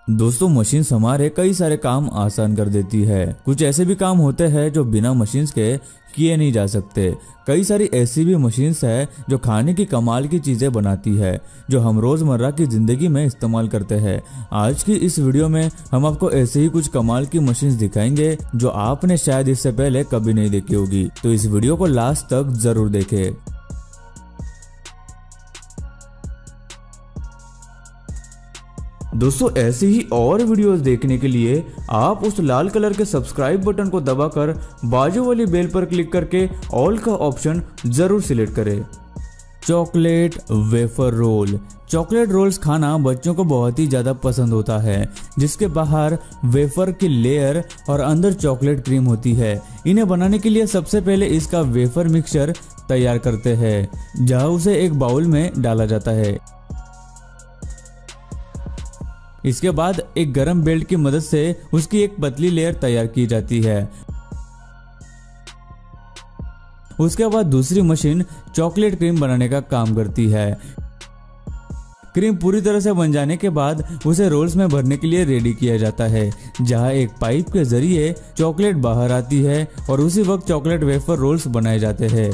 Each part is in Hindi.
दोस्तों मशीन हमारे कई सारे काम आसान कर देती है। कुछ ऐसे भी काम होते हैं जो बिना मशीन्स के किए नहीं जा सकते। कई सारी ऐसी भी मशीन्स है जो खाने की कमाल की चीजें बनाती है, जो हम रोजमर्रा की जिंदगी में इस्तेमाल करते हैं। आज की इस वीडियो में हम आपको ऐसे ही कुछ कमाल की मशीन्स दिखाएंगे जो आपने शायद इससे पहले कभी नहीं देखी होगी। तो इस वीडियो को लास्ट तक जरूर देखें। दोस्तों ऐसे ही और वीडियोस देखने के लिए आप उस लाल कलर के सब्सक्राइब बटन को दबाकर बाजू वाली बेल पर क्लिक करके ऑल का ऑप्शन जरूर सिलेक्ट करें। Chocolate wafer roll. Chocolate rolls खाना बच्चों को बहुत ही ज्यादा पसंद होता है, जिसके बाहर वेफर की लेयर और अंदर चॉकलेट क्रीम होती है। इन्हें बनाने के लिए सबसे पहले इसका वेफर मिक्सचर तैयार करते हैं, जहां उसे एक बाउल में डाला जाता है। इसके बाद एक गरम बेल्ट की मदद से उसकी एक पतली लेयर तैयार की जाती है। उसके बाद दूसरी मशीन चॉकलेट क्रीम बनाने का काम करती है। क्रीम पूरी तरह से बन जाने के बाद उसे रोल्स में भरने के लिए रेडी किया जाता है, जहां एक पाइप के जरिए चॉकलेट बाहर आती है और उसी वक्त चॉकलेट वेफर रोल्स बनाए जाते हैं।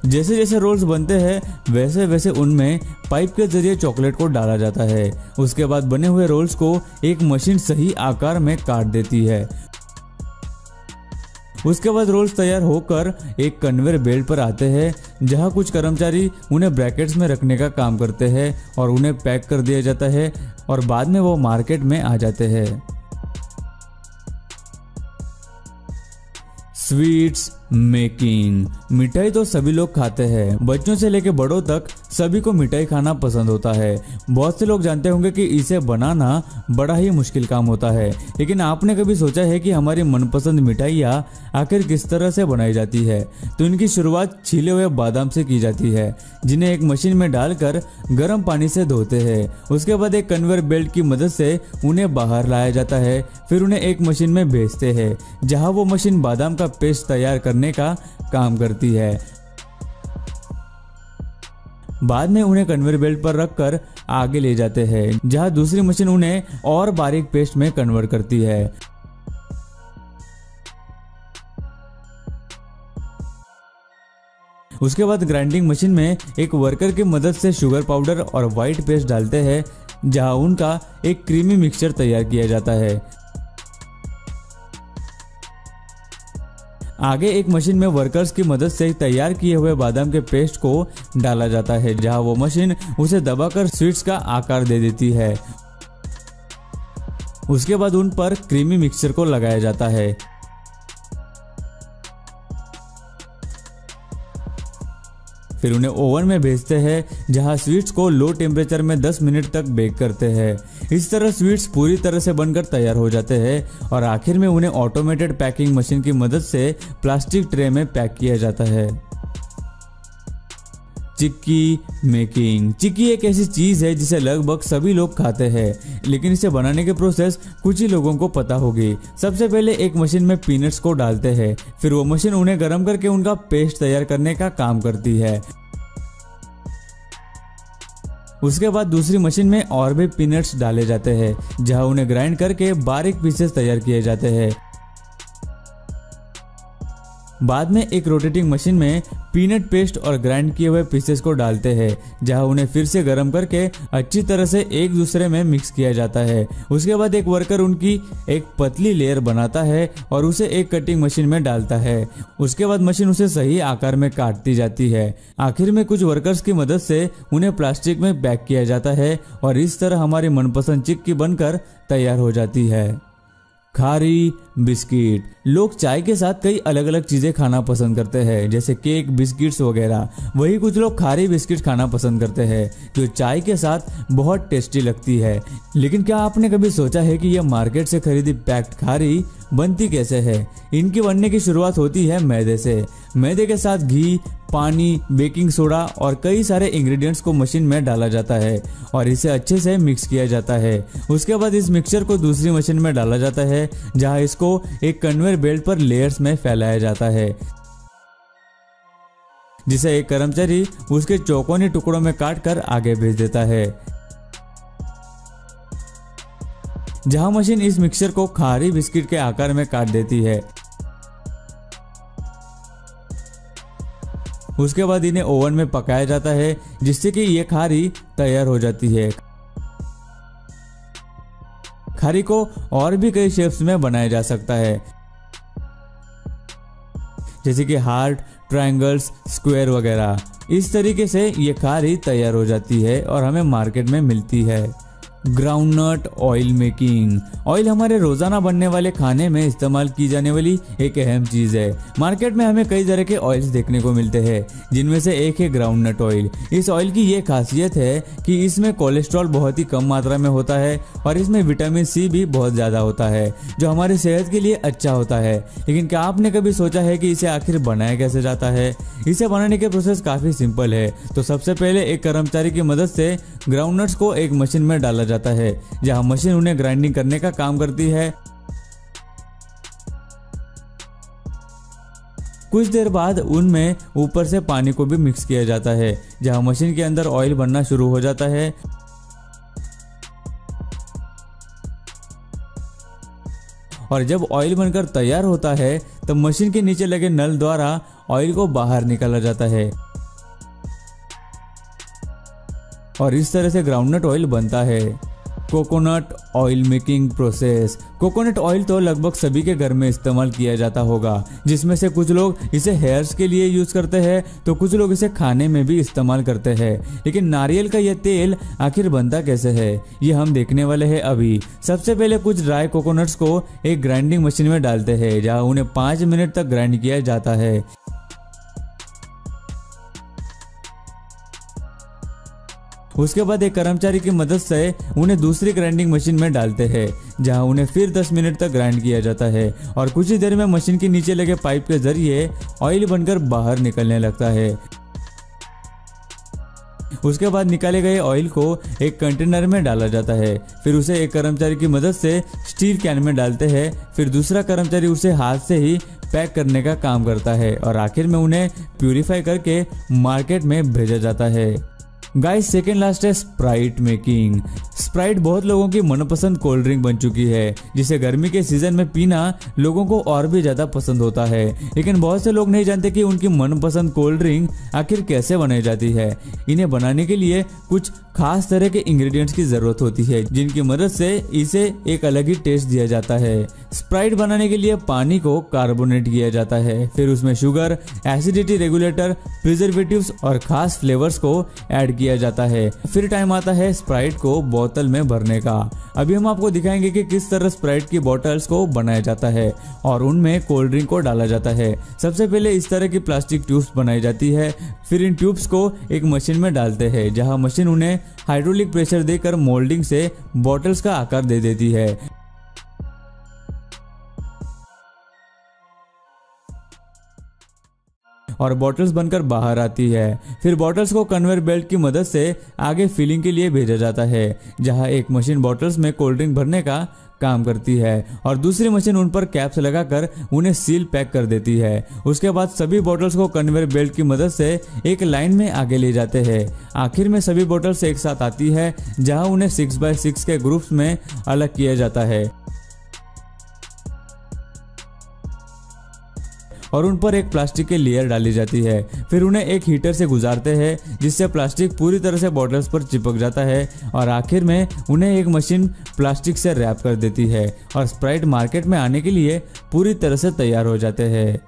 जैसे जैसे रोल्स बनते हैं वैसे वैसे उनमें पाइप के जरिए चॉकलेट को डाला जाता है। उसके बाद बने हुए रोल्स को एक मशीन सही आकार में काट देती है। उसके बाद रोल्स तैयार होकर एक कन्वेयर बेल्ट पर आते हैं, जहां कुछ कर्मचारी उन्हें ब्रैकेट्स में रखने का काम करते हैं और उन्हें पैक कर दिया जाता है और बाद में वो मार्केट में आ जाते हैं। Sweets making. मिठाई तो सभी लोग खाते हैं, बच्चों से लेकर बड़ों तक सभी को मिठाई खाना पसंद होता है। बहुत से लोग जानते होंगे कि इसे बनाना बड़ा ही मुश्किल काम होता है, लेकिन आपने कभी सोचा है कि हमारी मनपसंद मिठाइयाँ आखिर किस तरह से बनाई जाती है? तो इनकी शुरुआत छीले हुए बादाम से की जाती है, जिन्हें एक मशीन में डालकर गर्म पानी से धोते हैं। उसके बाद एक कन्वेयर बेल्ट की मदद से उन्हें बाहर लाया जाता है, फिर उन्हें एक मशीन में भेजते हैं, जहाँ वो मशीन बादाम का पेस्ट तैयार करने का काम करती है। बाद में उन्हें कन्वेयर बेल्ट पर रखकर आगे ले जाते हैं, जहां दूसरी मशीन उन्हें और बारीक पेस्ट में कन्वर्ट करती है। उसके बाद ग्राइंडिंग मशीन में एक वर्कर की मदद से शुगर पाउडर और व्हाइट पेस्ट डालते हैं, जहां उनका एक क्रीमी मिक्सचर तैयार किया जाता है। आगे एक मशीन में वर्कर्स की मदद से तैयार किए हुए बादाम के पेस्ट को डाला जाता है, जहां वो मशीन उसे दबाकर स्वीट्स का आकार दे देती है। उसके बाद उन पर क्रीमी मिक्सचर को लगाया जाता है। फिर उन्हें ओवन में भेजते हैं, जहां स्वीट्स को लो टेम्परेचर में 10 मिनट तक बेक करते हैं। इस तरह स्वीट्स पूरी तरह से बनकर तैयार हो जाते हैं और आखिर में उन्हें ऑटोमेटेड पैकिंग मशीन की मदद से प्लास्टिक ट्रे में पैक किया जाता है। चिक्की मेकिंग। चिक्की एक ऐसी चीज है जिसे लगभग सभी लोग खाते हैं, लेकिन इसे बनाने के प्रोसेस कुछ ही लोगों को पता होगी। सबसे पहले एक मशीन में पीनट्स को डालते हैं, फिर वो मशीन उन्हें गर्म करके उनका पेस्ट तैयार करने का काम करती है। उसके बाद दूसरी मशीन में और भी पीनट्स डाले जाते हैं, जहां उन्हें ग्राइंड करके बारीक पीसेस तैयार किए जाते हैं। बाद में एक रोटेटिंग मशीन में पीनट पेस्ट और ग्राइंड किए हुए पीसेस को डालते हैं, जहां उन्हें फिर से गर्म करके अच्छी तरह से एक दूसरे में मिक्स किया जाता है। उसके बाद एक वर्कर उनकी एक पतली लेयर बनाता है और उसे एक कटिंग मशीन में डालता है। उसके बाद मशीन उसे सही आकार में काटती जाती है। आखिर में कुछ वर्कर्स की मदद से उन्हें प्लास्टिक में पैक किया जाता है और इस तरह हमारी मनपसंद चिक्की बनकर तैयार हो जाती है। खारी बिस्किट। लोग चाय के साथ कई अलग अलग चीजें खाना पसंद करते हैं, जैसे केक, बिस्किट्स वगैरह। वही कुछ लोग खारी बिस्किट खाना पसंद करते हैं, जो चाय के साथ बहुत टेस्टी लगती है। लेकिन क्या आपने कभी सोचा है कि यह मार्केट से खरीदी पैक्ड खारी बनती कैसे है? इनकी बनने की शुरुआत होती है मैदे से। मैदे के साथ घी, पानी, बेकिंग सोडा और कई सारे इंग्रेडिएंट्स को मशीन में डाला जाता है और इसे अच्छे से मिक्स किया जाता है। उसके बाद इस मिक्सचर को दूसरी मशीन में डाला जाता है, जहां इसको एक कन्वेयर बेल्ट पर लेयर्स में फैलाया जाता है। जिसे एक कर्मचारी उसके चौकोनी टुकड़ों में काट कर आगे भेज देता है, जहां मशीन इस मिक्सचर को खारी बिस्किट के आकार में काट देती है। उसके बाद इन्हें ओवन में पकाया जाता है, जिससे कि ये खारी तैयार हो जाती है। खारी को और भी कई शेप्स में बनाया जा सकता है, जैसे कि हार्ट, ट्रायंगल्स, स्क्वायर वगैरह। इस तरीके से ये खारी तैयार हो जाती है और हमें मार्केट में मिलती है। Groundnut oil making. ऑयल हमारे रोजाना बनने वाले खाने में इस्तेमाल की जाने वाली एक अहम चीज है। मार्केट में हमें कई तरह के ऑयल्स देखने को मिलते हैं, जिनमें से एक है ग्राउंडनट ऑयल। इस ऑयल की ये खासियत है कि इसमें कोलेस्ट्रॉल बहुत ही कम मात्रा में होता है और इसमें विटामिन सी भी बहुत ज्यादा होता है, जो हमारी सेहत के लिए अच्छा होता है। लेकिन क्या आपने कभी सोचा है कि इसे आखिर बनाया कैसे जाता है? इसे बनाने के प्रोसेस काफी सिंपल है। तो सबसे पहले एक कर्मचारी की मदद से ग्राउंडनट्स को एक मशीन में डाला जाता है, जहां मशीन उन्हें ग्राइंडिंग करने का काम करती है। कुछ देर बाद उनमें ऊपर से पानी को भी मिक्स किया जाता है, जहां मशीन के अंदर ऑयल बनना शुरू हो जाता है। और जब ऑयल बनकर तैयार होता है तब मशीन के नीचे लगे नल द्वारा ऑयल को बाहर निकाला जाता है और इस तरह से ग्राउंडनट ऑयल बनता है। Coconut oil making process. Coconut oil तो लगभग सभी के घर में इस्तेमाल किया जाता होगा, जिसमें से कुछ लोग इसे हेयर्स के लिए यूज करते हैं तो कुछ लोग इसे खाने में भी इस्तेमाल करते हैं। लेकिन नारियल का यह तेल आखिर बनता कैसे है, ये हम देखने वाले हैं अभी। सबसे पहले कुछ ड्राई कोकोनट्स को एक ग्राइंडिंग मशीन में डालते हैं, जहाँ उन्हें 5 मिनट तक ग्राइंड किया जाता है। उसके बाद एक कर्मचारी की मदद से उन्हें दूसरी ग्राइंडिंग मशीन में डालते हैं, जहां उन्हें फिर 10 मिनट तक ग्राइंड किया जाता है और कुछ ही देर में मशीन के नीचे लगे पाइप के जरिए ऑयल बनकर बाहर निकलने लगता है। उसके बाद निकाले गए ऑयल को एक कंटेनर में डाला जाता है, फिर उसे एक कर्मचारी की मदद से स्टील कैन में डालते हैं। फिर दूसरा कर्मचारी उसे हाथ से ही पैक करने का काम करता है और आखिर में उन्हें प्यूरिफाई करके मार्केट में भेजा जाता है। गाइस, सेकेंड लास्ट है स्प्राइट मेकिंग। स्प्राइट बहुत लोगों की मनपसंद कोल्ड ड्रिंक बन चुकी है, जिसे गर्मी के सीजन में पीना लोगों को और भी ज्यादा पसंद होता है। लेकिन बहुत से लोग नहीं जानते कि उनकी मनपसंद कोल्ड ड्रिंक आखिर कैसे बनाई जाती है। इन्हें बनाने के लिए कुछ खास तरह के इंग्रेडिएंट्स की जरूरत होती है, जिनकी मदद से इसे एक अलग ही टेस्ट दिया जाता है। स्प्राइट बनाने के लिए पानी को कार्बोनेट किया जाता है, फिर उसमें शुगर, एसिडिटी रेगुलेटर, प्रिजर्वेटिव्स और खास फ्लेवर्स को ऐड किया जाता है। फिर टाइम आता है स्प्राइट को बोतल में भरने का। अभी हम आपको दिखाएंगे कि किस तरह स्प्राइट की बोतल्स को बनाया जाता है और उनमें कोल्ड ड्रिंक को डाला जाता है। सबसे पहले इस तरह की प्लास्टिक ट्यूब्स बनाई जाती है, फिर इन ट्यूब्स को एक मशीन में डालते हैं, जहां मशीन उन्हें हाइड्रोलिक प्रेशर देकर मोल्डिंग से बॉटल्स का आकार दे देती है। और बॉटल्स बनकर बाहर आती है। फिर बॉटल्स को कन्वेयर बेल्ट की मदद से आगे फिलिंग के लिए भेजा जाता है, जहां एक मशीन बॉटल्स में कोल्ड ड्रिंक भरने का काम करती है और दूसरी मशीन उन पर कैप्स लगाकर उन्हें सील पैक कर देती है। उसके बाद सभी बॉटल्स को कन्वेयर बेल्ट की मदद से एक लाइन में आगे ले जाते हैं। आखिर में सभी बॉटल्स एक साथ आती है, जहां उन्हें 6x6 के ग्रुप्स में अलग किया जाता है और उन पर एक प्लास्टिक की लेयर डाली जाती है। फिर उन्हें एक हीटर से गुजारते हैं, जिससे प्लास्टिक पूरी तरह से बॉटल्स पर चिपक जाता है और आखिर में उन्हें एक मशीन प्लास्टिक से रैप कर देती है और स्प्राइट मार्केट में आने के लिए पूरी तरह से तैयार हो जाते हैं।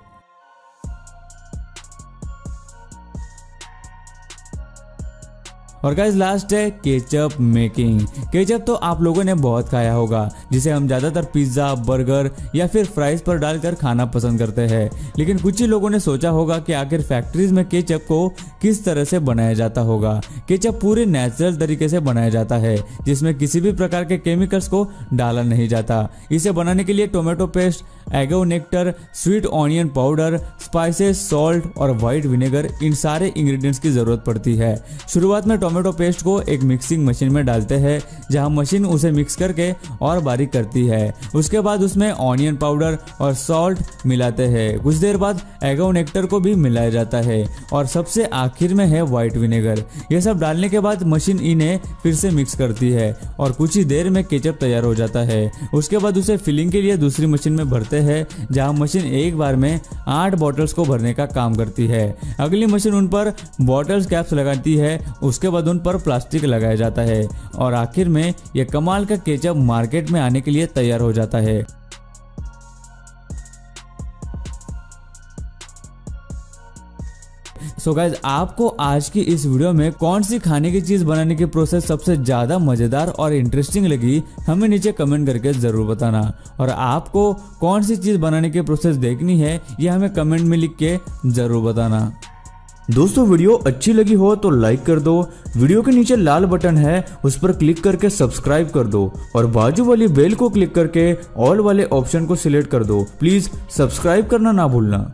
और गाइस, लास्ट है केचप मेकिंग। केचप तो आप लोगों ने बहुत खाया होगा, जिसे हम ज्यादातर पिज्जा, बर्गर या फिर फ्राइज पर डालकर खाना पसंद करते हैं। लेकिन कुछ ही लोगों ने सोचा होगा कि आखिर फैक्ट्रीज में केचप को किस तरह से बनाया जाता होगा। केचप पूरे नेचुरल तरीके से बनाया जाता है, जिसमें किसी भी प्रकार के केमिकल्स को डाला नहीं जाता। इसे बनाने के लिए टोमेटो पेस्ट, एगो nectar, sweet onion powder, spices, salt और व्हाइट विनेगर, इन सारे इंग्रेडिएंट्स की जरूरत पड़ती है। शुरुआत में टोमेटो पेस्ट को एक मिक्सिंग मशीन में डालते हैं, जहां मशीन उसे मिक्स करके और बारीक करती है। उसके बाद उसमें ऑनियन पाउडर और सॉल्ट मिलाते हैं। कुछ देर बाद एगोन एक्टर को भी मिलाया जाता है और सबसे आखिर में है व्हाइट विनेगर। यह सब डालने के बाद मशीन इन्हें फिर से मिक्स करती है और कुछ ही देर में केचप तैयार हो जाता है। उसके बाद उसे फिलिंग के लिए दूसरी मशीन में भरते हैं, जहां मशीन एक बार में 8 बॉटल्स को भरने का काम करती है। अगली मशीन उन पर बॉटल्स कैप्स लगाती है, उसके बाद उन पर प्लास्टिक लगाया जाता है और आखिर में यह कमाल का केचप मार्केट में आने के लिए तैयार हो जाता है। सो गाइस, आपको आज की इस वीडियो में कौन सी खाने की चीज बनाने की प्रोसेस सबसे ज्यादा मजेदार और इंटरेस्टिंग लगी, हमें नीचे कमेंट करके जरूर बताना। और आपको कौन सी चीज बनाने की प्रोसेस देखनी है, यह हमें कमेंट में लिख के जरूर बताना। दोस्तों, वीडियो अच्छी लगी हो तो लाइक कर दो। वीडियो के नीचे लाल बटन है, उस पर क्लिक करके सब्सक्राइब कर दो और बाजू वाली बेल को क्लिक करके ऑल वाले ऑप्शन को सिलेक्ट कर दो। प्लीज सब्सक्राइब करना ना भूलना।